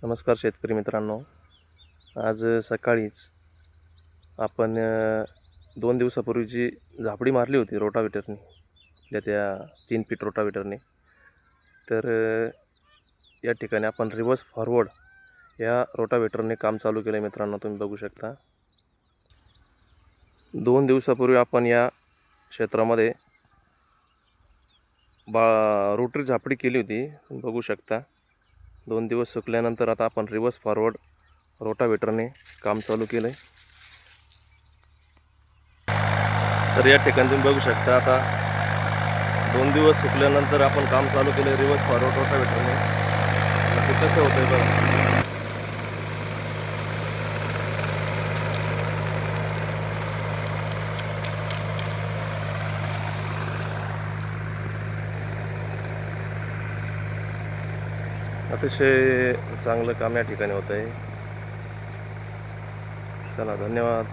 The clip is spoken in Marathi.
नमस्कार शेतकरी मित्रांनो. आज सकाळीच आपण 2 दिवसापूर्वीची झापडी मारली होती रोटावेटरने, आपल्या त्या 3 फीट रोटावेटरने. तर या ठिकाणी आपण रिव्हर्स फॉरवर्ड या रोटावेटरने काम चालू केलं आहे मित्रांनो, तुम्ही बघू शकता. 2 दिवसापूर्वी आपण या क्षेत्रामध्ये रोटरी झापडी केली होती, बघू शकता. 2 दिवस सुकल्यानंतर आता आपण रिव्हर्स फॉरवर्ड रोटावेटरने काम चालू केलं आहे. तर या ठिकाणी तुम्ही बघू शकता, आता 2 दिवस सुकल्यानंतर आपण काम चालू केलं आहे रिव्हर्स फॉरवर्ड रोटावेटरने. ते कसं होतं आहे बघा. अतिशय चांगलं काम या ठिकाणी होतं आहे. चला, धन्यवाद.